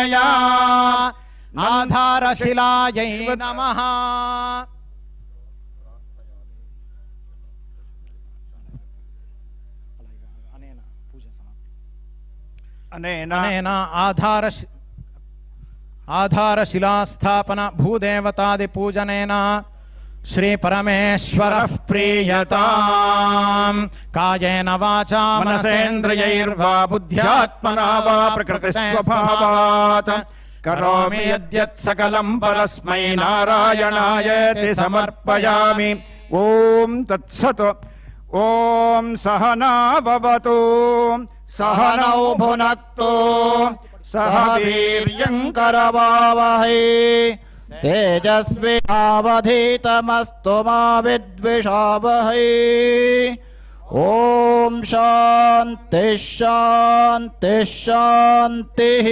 पूजया आधारशिलायै नमः। अनेन आधारशिलास्थापन भूदेवतादि पूजनेन श्री परमेश्वरः प्रीयताम्। कायेन वाचा मनसेन्द्रियैर्वा बुद्ध्यात्मना वा प्रकृतिस्वभावात् करोमि यद्यत् सकलं परस्मै नारायणायेति समर्पयामि। ओम तत्सत्। ओम सहना भवतु सहनौ भुनक्तु सह वीर्यं करवावहै तेजस्विनावधीतमस्तु मा विद्विषावहै। ओम शान्ति शान्ति शान्तिः।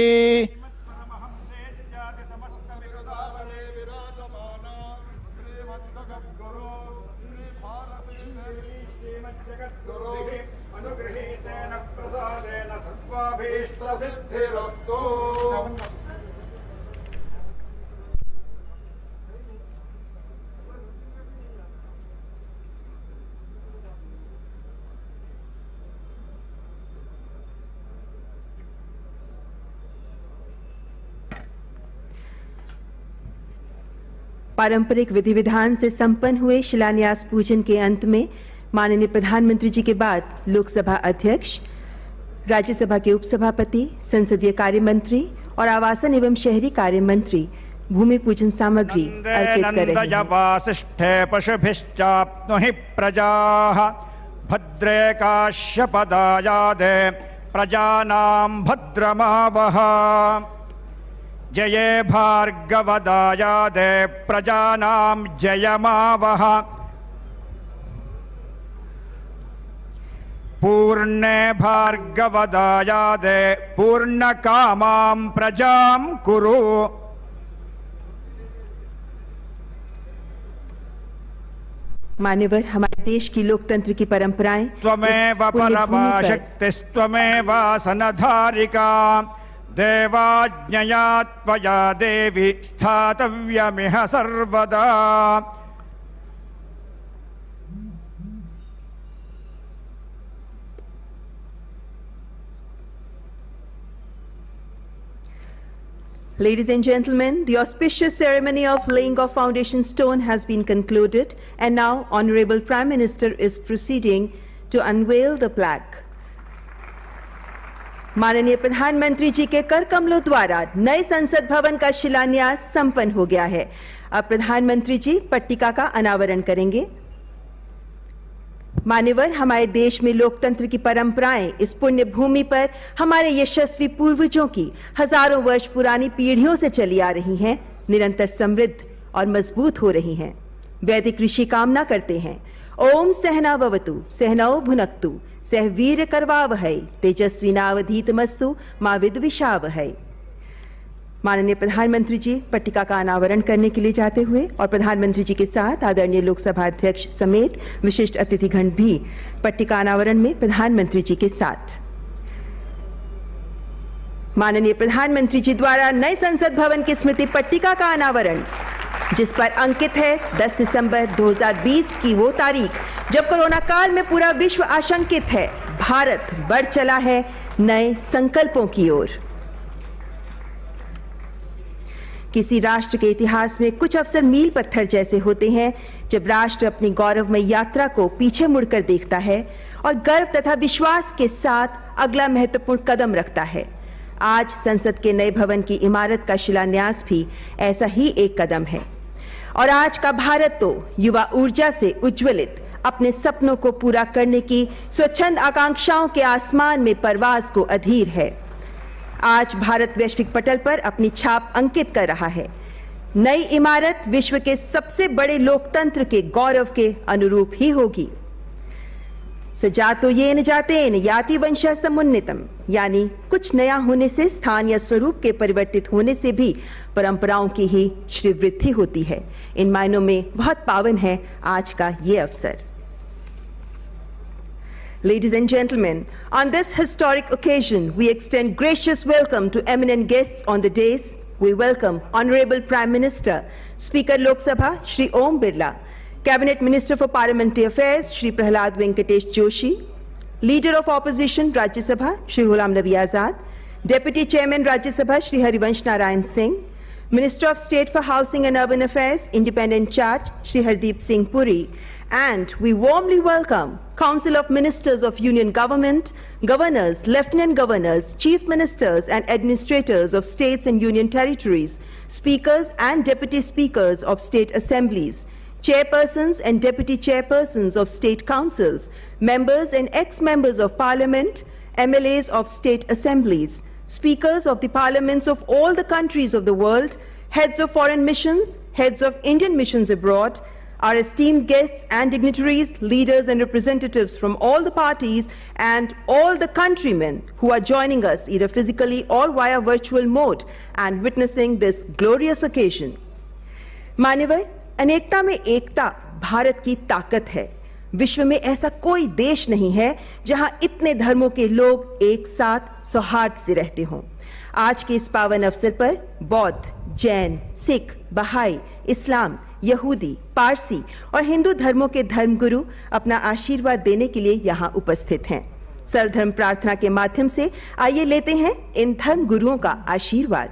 पारंपरिक विधि विधान से संपन्न हुए शिलान्यास पूजन के अंत में माननीय प्रधानमंत्री जी के बाद लोकसभा अध्यक्ष, राज्यसभा के उपसभापति, संसदीय कार्य मंत्री और आवासन एवं शहरी कार्य मंत्री भूमि पूजन सामग्री अर्पित कर रहे हैं। वासिष्ठे पशुभिश्चाप्नुहि प्रजाः भद्रे काश्यपदायादे प्रजानां भद्रमावह। जये भार्गवदायादे प्रजानां जयमावह। पूर्णे भार्गवदायादे पूर्णकामां प्रजां कुरु। मान्यवर, हमारे देश की लोकतंत्र की परंपराएं त्वमेव परमा शक्तिस्त्वमेव सनधारिका देवाज्ञया त्वया देवी स्थातव्यमिह सर्वदा। Ladies and gentlemen, the auspicious ceremony of laying of foundation stone has been concluded, and now Honorable Prime Minister is proceeding to unveil the plaque. माननीय प्रधानमंत्री जी के कर कमलों द्वारा नए संसद भवन का शिलान्यास संपन्न हो गया है। अब प्रधानमंत्री जी पट्टिका का अनावरण करेंगे। मान्यवर, हमारे देश में लोकतंत्र की परंपराएं इस पुण्य भूमि पर हमारे यशस्वी पूर्वजों की हजारों वर्ष पुरानी पीढ़ियों से चली आ रही हैं, निरंतर समृद्ध और मजबूत हो रही हैं। वैदिक ऋषि कामना करते हैं, ओम सहनाववतु सहनौ भुनक्तु सह वीर करवावहै तेजस्विनावधीतमस्तु मा विद्विषावहै। माननीय प्रधानमंत्री जी पट्टिका का अनावरण करने के लिए जाते हुए और प्रधानमंत्री जी के साथ आदरणीय लोकसभा अध्यक्ष समेत विशिष्ट अतिथिगण भी पट्टिका अनावरण में प्रधानमंत्री जी के साथ। माननीय प्रधानमंत्री जी द्वारा नए संसद भवन की स्मृति पट्टिका का अनावरण, जिस पर अंकित है 10 दिसंबर 2020 की वो तारीख जब कोरोना काल में पूरा विश्व आशंकित है। भारत बढ़ चला है नए संकल्पों की ओर। किसी राष्ट्र के इतिहास में कुछ अवसर मील पत्थर जैसे होते हैं, जब राष्ट्र अपनी गौरवमय यात्रा को पीछे मुड़कर देखता है और गर्व तथा विश्वास के साथ अगला महत्वपूर्ण कदम रखता है। आज संसद के नए भवन की इमारत का शिलान्यास भी ऐसा ही एक कदम है। और आज का भारत तो युवा ऊर्जा से उज्ज्वलित अपने सपनों को पूरा करने की स्वच्छंद आकांक्षाओं के आसमान में परवाज को अधीर है। आज भारत वैश्विक पटल पर अपनी छाप अंकित कर रहा है। नई इमारत विश्व के सबसे बड़े लोकतंत्र के गौरव के अनुरूप ही होगी। सजातो येन जातेन याति वंशः समुन्नितम, यानी कुछ नया होने से स्थान या स्वरूप के परिवर्तित होने से भी परंपराओं की ही श्रीवृद्धि होती है। इन मायनों में बहुत पावन है आज का ये अवसर। Ladies and gentlemen, on this historic occasion, we extend gracious welcome to eminent guests on the dais. We welcome Honorable Prime Minister, Speaker Lok Sabha, Shri Om Birla, Cabinet Minister for Parliamentary Affairs, Shri Prahlad Venkatesh Joshi, Leader of Opposition, Rajya Sabha, Shri Ghulam Nabi Azad, Deputy Chairman, Rajya Sabha, Shri Harivansh Narayan Singh, Minister of State for Housing and Urban Affairs, Independent Charge, Shri Hardeep Singh Puri, and we warmly welcome Council of Ministers of Union Government, Governors, Lieutenant Governors, Chief Ministers and Administrators of States and Union Territories, Speakers and Deputy Speakers of State Assemblies, Chairpersons and Deputy Chairpersons of State Councils, Members and ex-members of Parliament, MLAs of State Assemblies, Speakers of the Parliaments of all the countries of the world, Heads of Foreign Missions, Heads of Indian Missions abroad, our esteemed guests and dignitaries, leaders and representatives from all the parties and all the countrymen who are joining us either physically or via virtual mode and witnessing this glorious occasion. मान्यवर, अनेकता में एकता भारत की ताकत है। विश्व में ऐसा कोई देश नहीं है जहां इतने धर्मों के लोग एक साथ सौहार्द से रहते हों। आज के इस पावन अवसर पर बौद्ध, जैन, सिख, बहाई, इस्लाम, यहूदी, पारसी और हिंदू धर्मों के धर्मगुरु अपना आशीर्वाद देने के लिए यहाँ उपस्थित हैं। सर्वधर्म प्रार्थना के माध्यम से आइए लेते हैं इन धर्म गुरुओं का आशीर्वाद।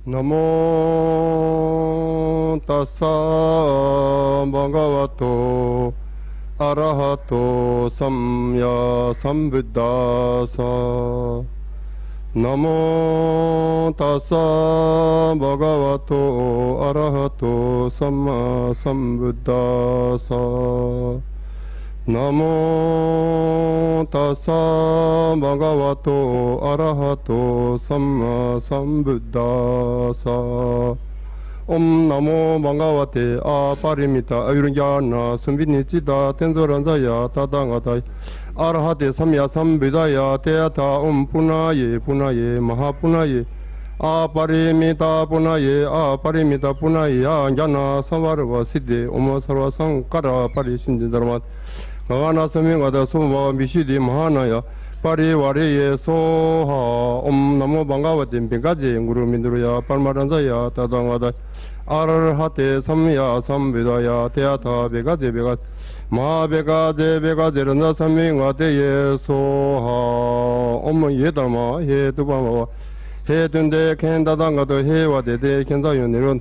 नमो तस्सा भगवतो अरहतो सम्मा सम्बुद्धास्सा। नमो तस्सा भगवतो अरहतो सम्मा सम्बुद्धास्सा। नमो तस्सा भगवतो अरहतो सम्मा सम्बुद्धास्सा। ओम नमो भगवते अपरिमिता अयुर्ज्ञाना सुविनिचिता तेंजोरंजाया तादांगाताय अरहते सम्या सम्बुद्धाया तेयथा ओम पुनाये पुनाये महापुनाये अपरिमिता पुनाये अपरिमिता पुनाये ज्ञाना संवर्व सिद्धे ओम सर्व संकर परिसिंधि धर्मात् भगवान समिंगद सोम मिशिदि महानाय परिवारे सोहा। ओम नमो भगवते भिगाजे गुरु मिंद्रुया परमानंदया तदांगादाय अरहते सम्या सम्बुद्धाया तेयथा बेगाजे बेगाजे महाबेगाजे बेगाजे रंजा समिंगदे ये सोहा। ओम ये धर्म हे तुबामा हे तुंदे खेंदादांगाद हे वादेदे खेंदायुनिरुन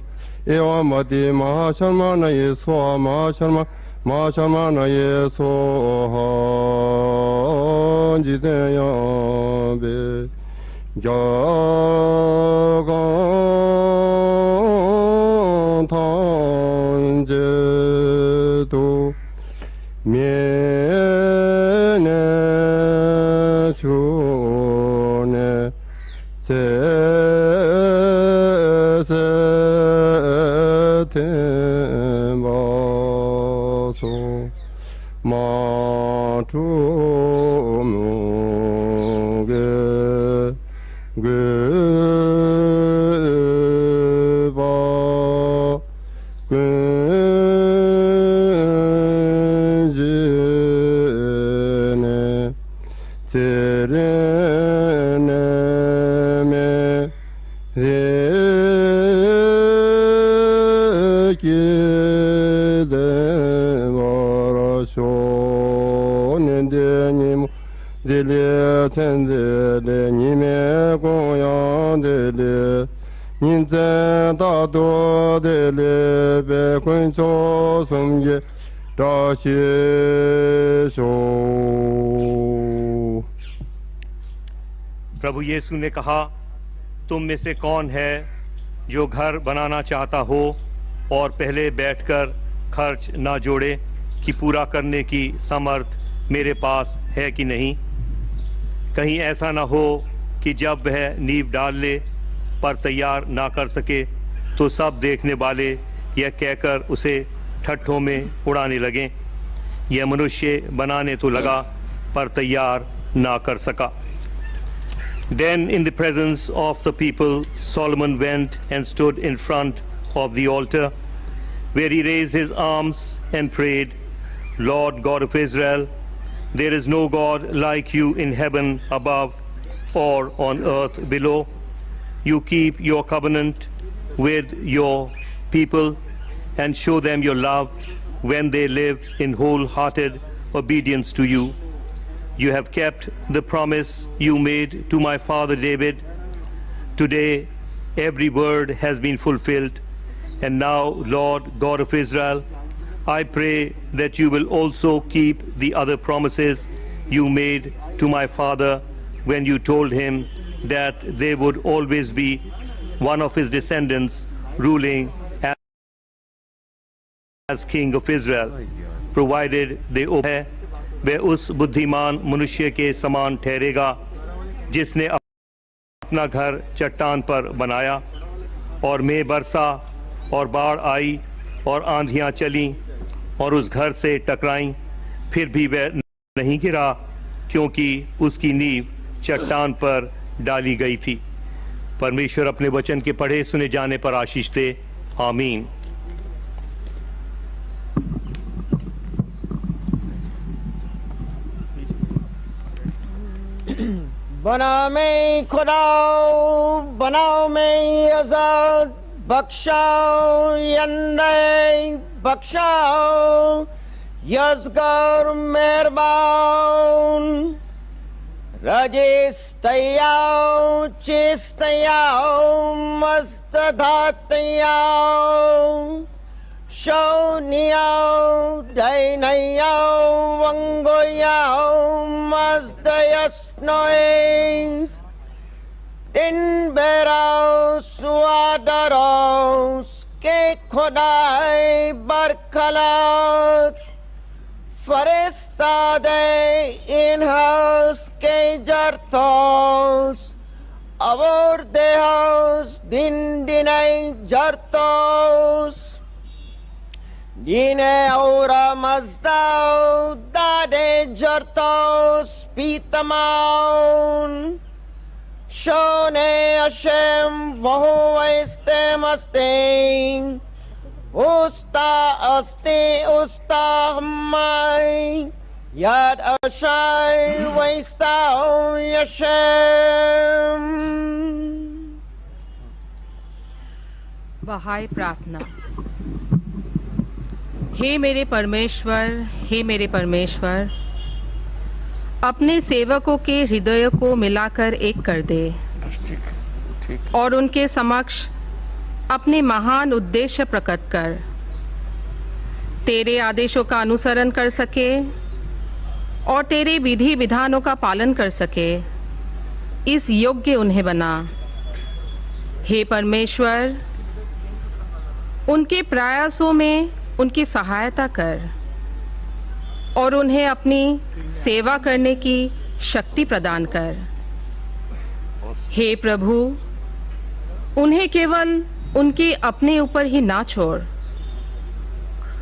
एवामदि महाशर्मानये Soha महाशर्मा 마샤마나예 소하 지대야베 야간 탄제도 me dele tendele nime goyan dele ninzen da do dele be kun cho sum ye da xie shou. प्रभु यीशु ने कहा, तुम में से कौन है जो घर बनाना चाहता हो और पहले बैठकर खर्च ना जोड़े कि पूरा करने की समर्थ मेरे पास है कि नहीं? कहीं ऐसा ना हो कि जब वह नींव डाल ले पर तैयार ना कर सके तो सब देखने वाले यह कहकर उसे ठट्ठों में उड़ाने लगें, यह मनुष्य बनाने तो लगा पर तैयार ना कर सका. Then in the presence of the people, Solomon went and stood in front of the altar, where he raised his arms and prayed, Lord God of Israel, there is no God like you in heaven above or on earth below. You keep your covenant with your people and show them your love when they live in wholehearted obedience to you. You have kept the promise you made to my father David. Today, every word has been fulfilled. And now, Lord God of Israel, I pray that you will also keep the other promises you made to my father when you told him that there would always be one of his descendants ruling as king of Israel, provided they obey. वह उस बुद्धिमान मनुष्य के समान ठहरेगा जिसने अपना घर चट्टान पर बनाया और मेघ बरसा और बाढ़ आई और आंधियां चलीं और उस घर से टकराईं, फिर भी वह नहीं गिरा क्योंकि उसकी नींव चट्टान पर डाली गई थी. परमेश्वर अपने वचन के पढ़े सुने जाने पर आशीष दे. आमीन. बना में खुदाओ, बनाओ में आजाद, बख्शाओ यंदे बख्शाओ, यज़गर मेहरबान, रजिस तयाओ, चिस तयाओ, मस्त धातयाओ, शौनियाओ, दैनयाओ, वंगोयाओ, मस्त यस्नोइस, दिन बेराओ, सुआदराओ, के खुदाई बरखलात, फरिस्तादे इनहाउस के जरतोस, अवर देहाउस दिन दिनाई जरतोस, Dine ora mazdao, dade jartos, pitamaun, shone Hashem, vohu estem usta hamai, yad ashai, vaistao Hashem. बहाई प्रार्थना. हे मेरे परमेश्वर, अपने सेवकों के हृदय को मिलाकर एक कर दे और उनके समक्ष अपने महान उद्देश्य प्रकट कर, तेरे आदेशों का अनुसरण कर सके और तेरे विधि विधानों का पालन कर सके, इस योग्य उन्हें बना. हे परमेश्वर, उनके प्रयासों में उनकी सहायता कर और उन्हें अपनी सेवा करने की शक्ति प्रदान कर. हे प्रभु, उन्हें केवल उनके अपने ऊपर ही ना छोड़,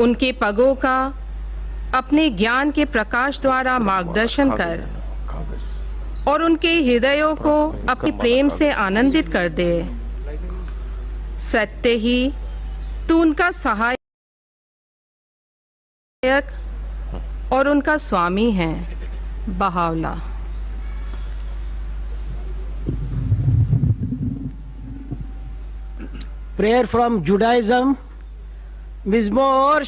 उनके पगों का अपने ज्ञान के प्रकाश द्वारा मार्गदर्शन कर और उनके हृदयों को अपने प्रेम से आनंदित कर दे. सत्य ही तू उनका सहायक और उनका स्वामी है. Bahaullah. prayer from Judaism. Mizmor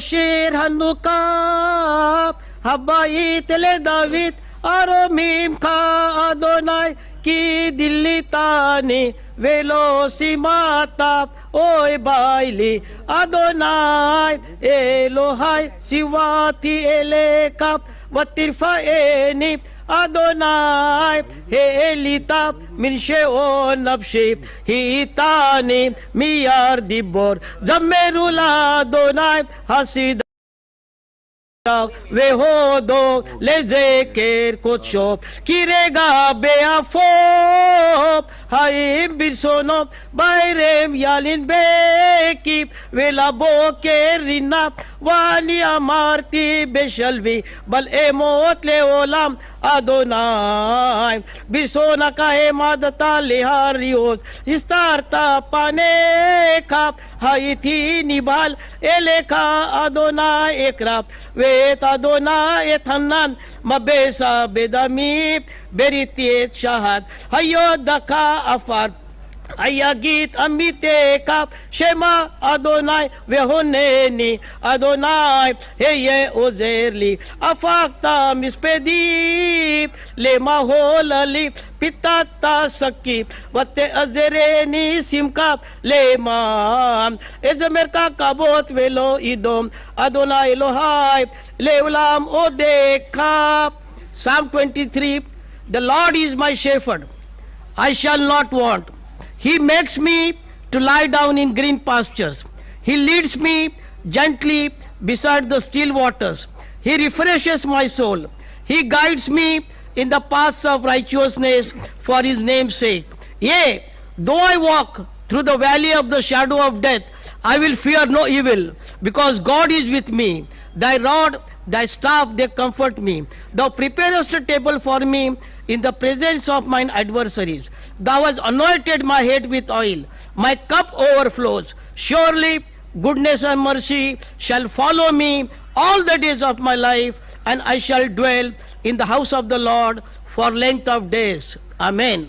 Shir Hanukkah Habayit Le David Aromim Ka Adonai Ki Dilitani Velo Simata Oy Baili Adonai Elohai Siwati Elekap Vatirfaeni Adonai Heelita Min Sheon Nafshi Hitani Miyar Dibor Zamerula Adonai Hasid Vehodo Lezeker Kotsho Kirega Beafo Haim Birsono Bairem Yalin Beki Velabo Kerina Wani Amarti Beshalvi Bal Emot Leolam Adonai Birsona Kahemadata Leharios Istarta Paneka Haiti Nibal Eleka Adonai Ekrab Vet Adonai Ethanan Mabesa Bedami Beritiet Shahad Hayodaka Afar Ayagit Amiteka Shema Adonai Vehoneni Adonai Heye Ozerli Afakta Mispedi Lema Holali Pitata Saki Vate Azereni Simka Lema Ezemerka Kabot Velo Idom Adonai Elohai Leulam Odeka. Psalm 23. The Lord is my shepherd, I shall not want. He makes me to lie down in green pastures. He leads me gently beside the still waters. He refreshes my soul. He guides me in the paths of righteousness for his name's sake. Yea, though I walk through the valley of the shadow of death, I will fear no evil, because God is with me. Thy rod, thy staff, they comfort me. Thou preparest a table for me in the presence of mine adversaries. Thou hast anointed my head with oil. My cup overflows. Surely goodness and mercy shall follow me all the days of my life, and I shall dwell in the house of the Lord for length of days. Amen.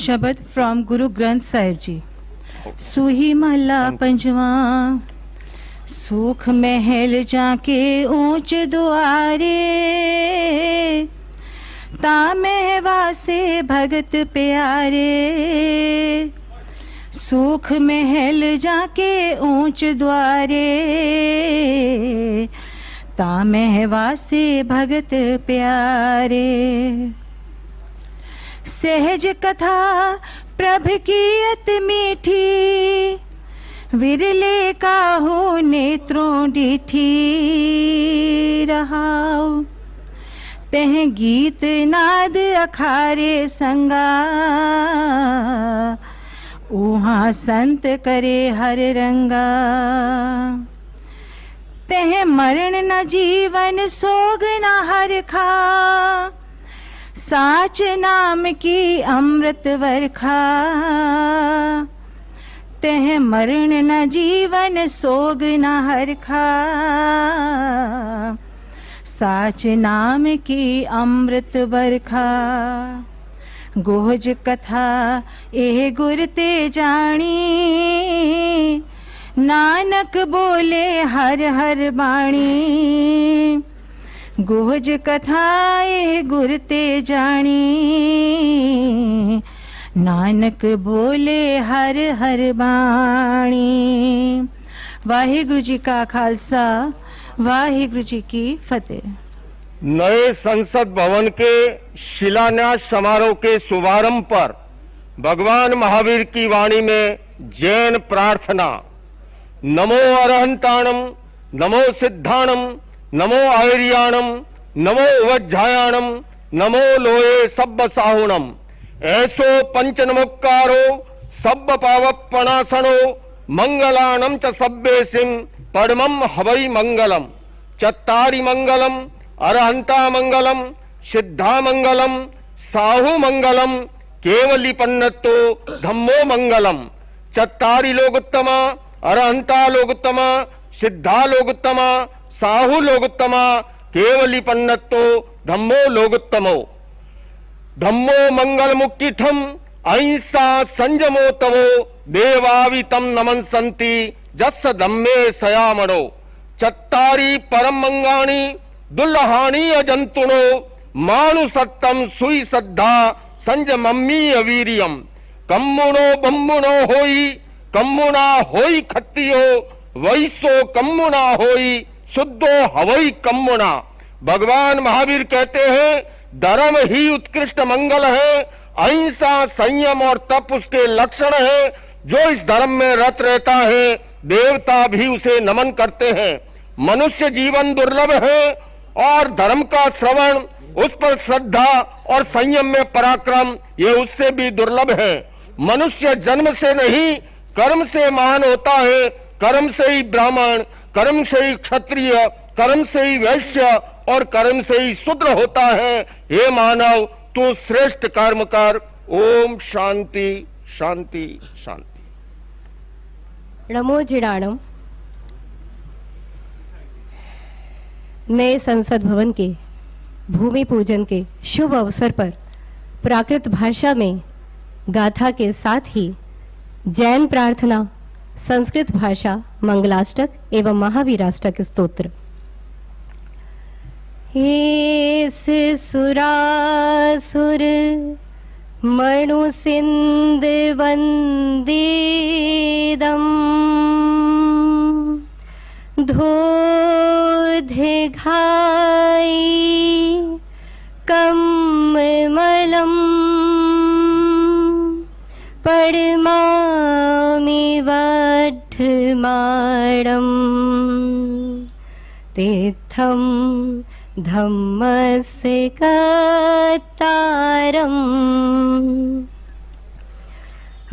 शब्द from Guru Granth Sahib जी। सूही महला पंजवा। सुख महल जाके ऊंच दुआरे तामे वासे भगत प्यारे। सुख महल जाके ऊंच द्वारे, तामहवा से भगत प्यारे। सहज कथा प्रभ की अति मीठी, विरले काहू नेत्रों डिठी रहाओ। तह गीत नाद अखारे संगा, उहाँ संत करे हर रंगा। तह मरण न जीवन सोग न हर खा, साच नाम की अमृत वर्खा। तह मरण न जीवन सोग न हर खा, साच नाम की अमृत वर्खा। गोहज कथा ए गुर ते जानी, नानक बोले हर हर बाणी। गोहज कथा ए गुर ते जानी, नानक बोले हर हर बाणी। वाहिगुरु जी का खालसा, वाहिगुरु जी की फतेह। नए संसद भवन के शिलान्यास समारोह के शुभारंभ पर भगवान महावीर की वाणी में जैन प्रार्थना। नमो अरहंताणम, नमो सिद्धाणम, नमो आयर्याणम, नमो वज्जायाणम, नमो लोये सब्ब साहुणम। ऐसो पंच नमोक्कारो सब्ब पावपणासनो, मंगलानम च सब्बेसिम पड़मम हवै मंगलम। चत्तारि मंगलम, अरहंता मंगलम, सिद्धा मंगलम, साहु मंगलम, केवली पन्नतो धम्मो मंगलम। चत्तारि लोकोत्तमा, अरहंता लोकोत्तमा, सिद्धा लोकोत्तमा, साहु लोकोत्तमा, केवली पन्नतो धम्मो लोकोत्तमो। धम्मो मंगल मुक्तिठम, अहिंसा संयमो तवो, देवावितम नमंसन्ति जस्स धम्मे सयामणो। चत्तारि परम मंगाणी, दुल्हानी अजंतुणो, मानुसत्तम सुई श्रद्धा संजमम्मी अवीरियम। कम्मुणो बम्मुणो होई, कम्मुना होई खत्तियो, वैसो कम्मुना होई, शुद्धो हवई कम्मुना। भगवान महावीर कहते हैं धर्म ही उत्कृष्ट मंगल है, अहिंसा संयम और तप उसके लक्षण है। जो इस धर्म में रत रहता है, देवता भी उसे नमन करते हैं। मनुष्य जीवन दुर्लभ है और धर्म का श्रवण, उस पर श्रद्धा और संयम में पराक्रम, ये उससे भी दुर्लभ है। मनुष्य जन्म से नहीं कर्म से महान होता है। कर्म से ही ब्राह्मण, कर्म से ही क्षत्रिय, कर्म से ही वैश्य और कर्म से ही शूद्र होता है। हे मानव, तू श्रेष्ठ कर्म कर। ओम शांति शांति शांति। नमो जिडाणम। नए संसद भवन के भूमि पूजन के शुभ अवसर पर प्राकृत भाषा में गाथा के साथ ही जैन प्रार्थना, संस्कृत भाषा मंगलाष्टक एवं महावीराष्टक स्तोत्र। हेस सुरासुर मणु सिंध वंदेदम, धोधे घाई कम्मलम, पड़मामि वड्ढमाणम, तीर्थम धम्मस्य कतारम।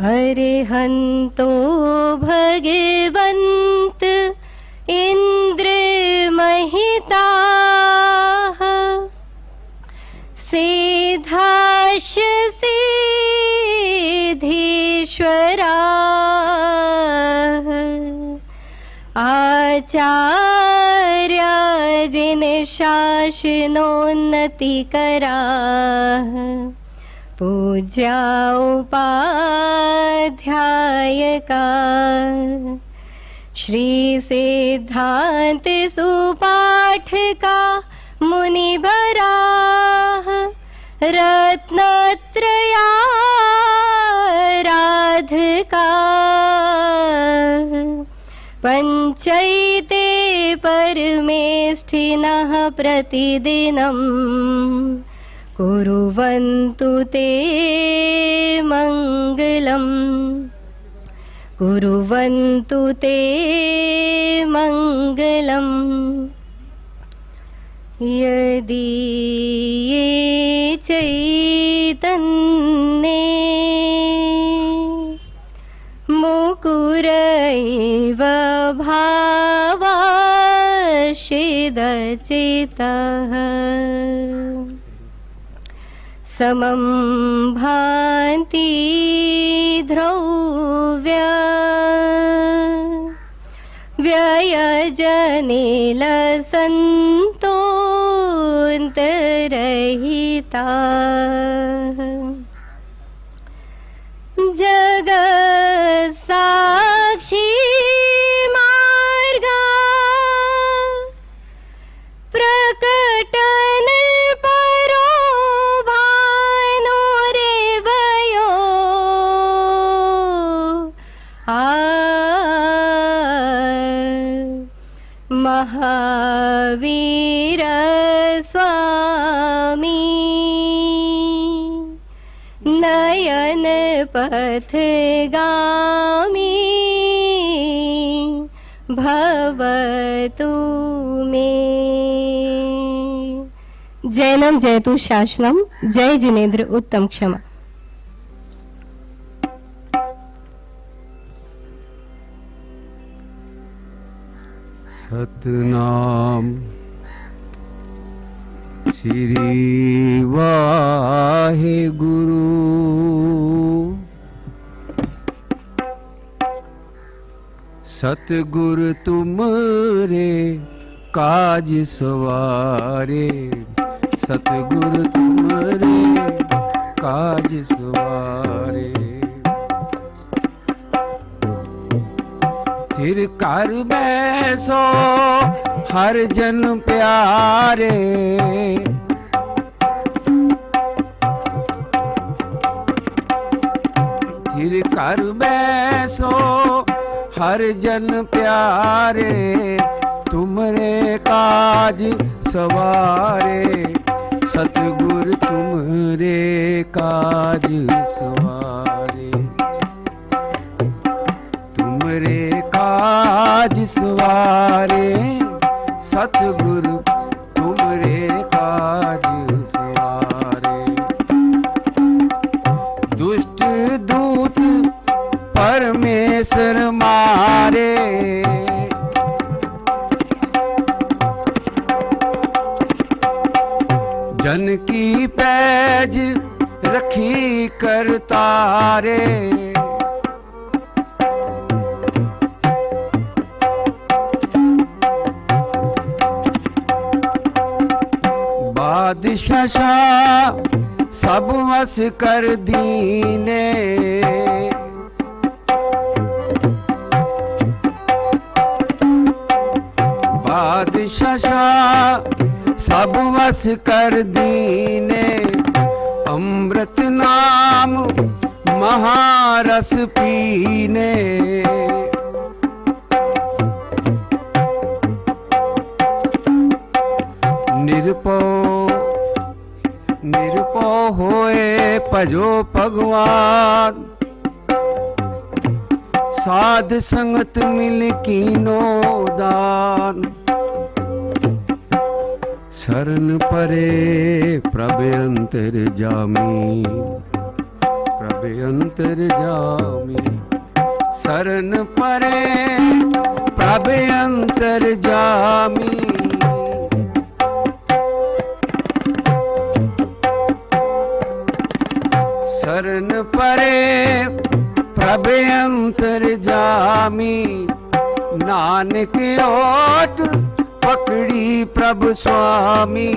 अरिहन्तो भगवन्त इंद्र महिताः, सिद्धाश सिद्धेश्वराः, आचार्या जिन शासनोन्नतिकराः, पूज्या उपाध्यायका, श्री सिद्धांत सुपाठका मुनिभराः, रत्नत्रयाराधका। पञ्चैते परमेष्ठिनः प्रतिदिनं कुर्वन्तु ते मङ्गलम् कुर्वन्तु ते मङ्गलम् यदि ये चैतन्ये मुकुरैव भावाशिदचितः समं भान्ति ध्रुव्या व्ययजनिलसन्तोऽन्तरहिताः जगत्साक्षी मार्गा प्रकटन परो भानो रेवयो महावीर स्वामी नयन पथगामी भवतु मे। जैनम जयतु शासनम। जय जिनेन्द्र उत्तम क्षमा। सतनाम श्री वाहे गुरु सतगुरु तुमरे काज सवारे सतगुरु तुमरे काज सवारे थिर कर बैसो हर जन प्यारे थिर कर बैसो हर जन प्यारे तुमरे काज सवारे सतगुरु तुमरे काज सवारे तुमरे काज सवारे सतगुरु तुमरे काज सवारे दुष्ट दूत परमेश्वर मारे जन की पैज रखी कर तारे बादशाह सब वस कर दीने बादशाह सब वस कर दीने अमृत नाम महारस पीने निरपो होए भजो भगवान साध संगत मिल कीनो दान शरण परे प्रभ अंतर जामी प्रभ अंतर जामी शरण परे प्रभ अंतर जामी शरण परे प्रभ अंतर जामी नानक ओट पकड़ी प्रभु स्वामी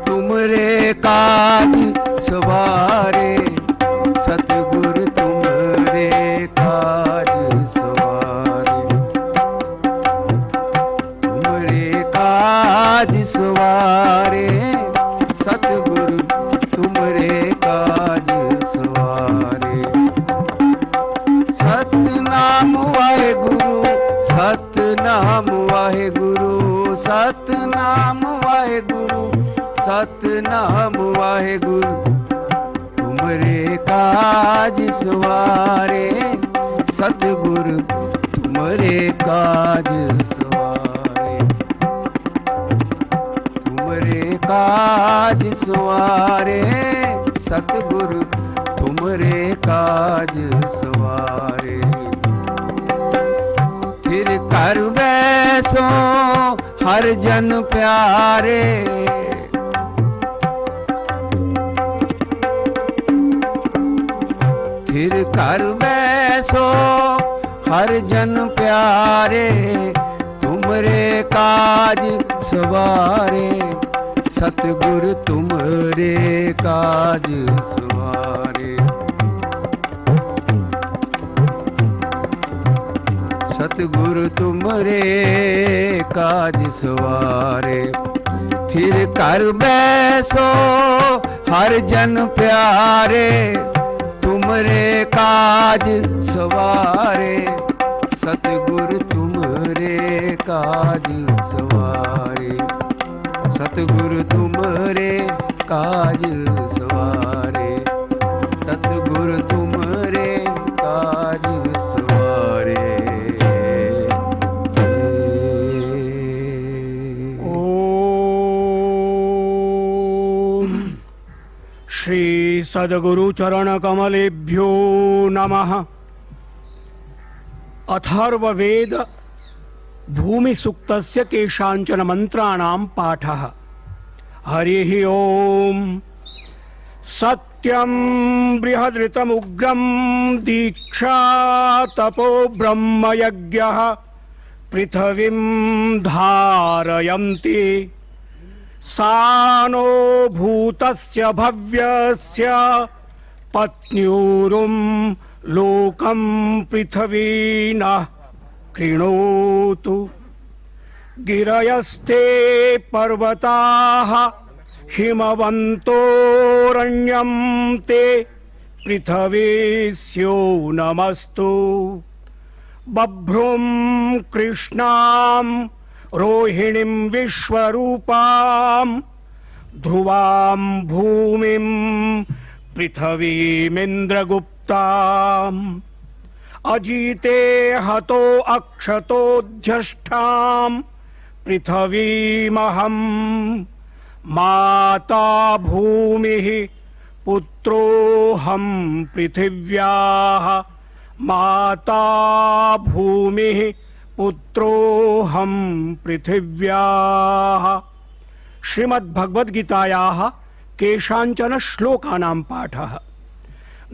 तुमरे काज सवारे सतगुरु तुमरे काज सवारे तुमरे काज सवारे सतगुरु तुमरे काज सवारे सतनाम वाहे गुरु सत सतनाम वाहेगुरु सतनाम वाहेगुरु सतनाम वाहेगुरु तुमरे काज सवारे सतगुरु तुमरे काज सवारे तुमरे काज सवारे सतगुरु तुमरे काज सवारे फिर कर बैसो हर जन प्यारे फिर कर बैसो हर जन प्यारे तुमरे काज सवारे सतगुरु तुमरे काज सवारे सतगुरु तुमरे काज सवारे फिर कर बैसो हर जन प्यारे तुमरे काज सवारे सतगुरु तुमरे काज सवारे सतगुरु तुमरे काज सवारे सतगुरु तुमरे काज सवारे ओम श्री सद्गुरु चरण कमलेभ्यो नमः। अथर्ववेद भूमि सूक्तस्य केषाञ्चन मंत्राणां पाठः। हरिः ओम। सत्यं बृहदृतमुग्रं दीक्षा तपो ब्रह्मयज्ञः पृथिवीं धारयन्ति सानो भूतस्य भव्यस्य पत्न्यूरुं लोकं पृथिवी नः कृणोतु गिरयस्ते पर्वताः हिमवन्तोरण्यं ते पृथिवीस्यो नमस्तु बभ्रुं कृष्णां रोहिणीं विश्वरूपां ध्रुवां भूमिं पृथिवीमिन्द्रगुप्ताम् अजीते हतो अक्षतोऽध्यष्ठां पृथिवीमहं माता भूमिः पुत्रोऽहं पृथिव्याः माता भूमिः पुत्रोऽहं पृथिव्याः। श्रीमद्भगवद्गीतायाः केषाञ्चन श्लोकानां पाठः।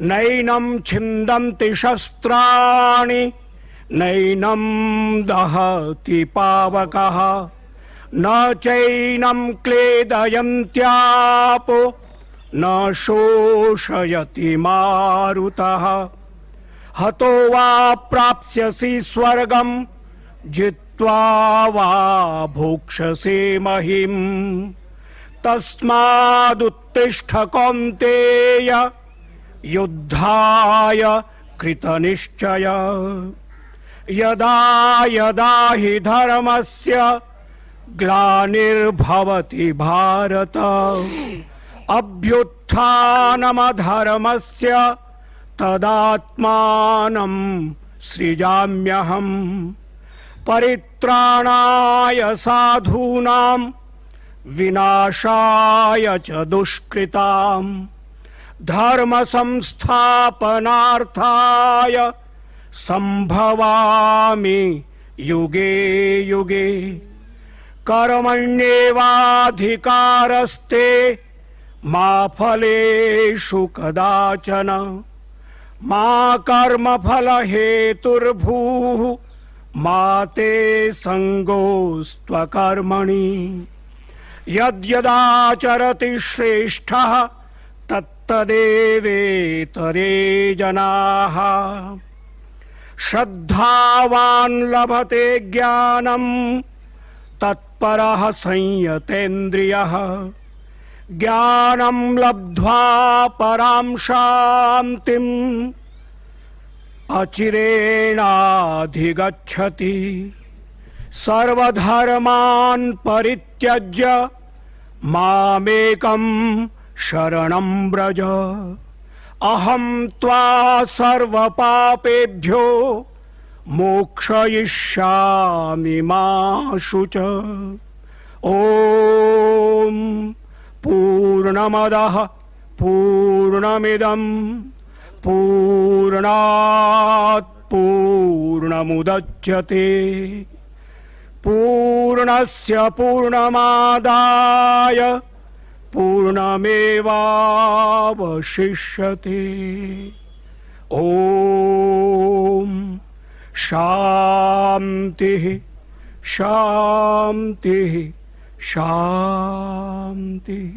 नैनं छिन्दन्ति शस्त्राणि नैनं दहति पावकः न चैनं क्लेदयन्त्यापो न शोषयति मारुतः हतो वा प्राप्स्यसि स्वर्गं जित्वा वा भोक्ष्यसे महिम् तस्मादुत्तिष्ठ कौन्तेय युद्धाय कृतनिश्चय यदा यदा हि धर्मस्य ग्लानिर्भवति भारत अभ्युत्थानमधर्मस्य तदात्मानं सृजाम्यहम् परित्राणाय साधूनां विनाशाय च दुष्कृताम् धर्म संस्थापनार्थाय संभवामि युगे युगे कर्मण्येवाधिकारस्ते मा फलेषु कदाचन मा कर्मफल हेतुर्भूः मा ते संगोस्त्वकर्मणि यद्यदाचरति श्रेष्ठः तत्तदेवेतरे जनाः श्रद्धावान् लभते ज्ञानं तत्परः संयतेन्द्रियः ज्ञानं लब्ध्वा परां शान्तिम् अचिरेणाधिगच्छति सर्वधर्मान् परित्यज्य मामेकं शरणं व्रज अहं त्वा सर्वपापेभ्यो मोक्षयिष्यामि मा शुच। ॐ पूर्णमदः पूर्णमिदं पूर्णात् पूर्णमुदच्यते पूर्णस्य पूर्णमादाय पूर्णमेवावशिष्यते। ॐ शान्तिः शान्तिः शान्तिः।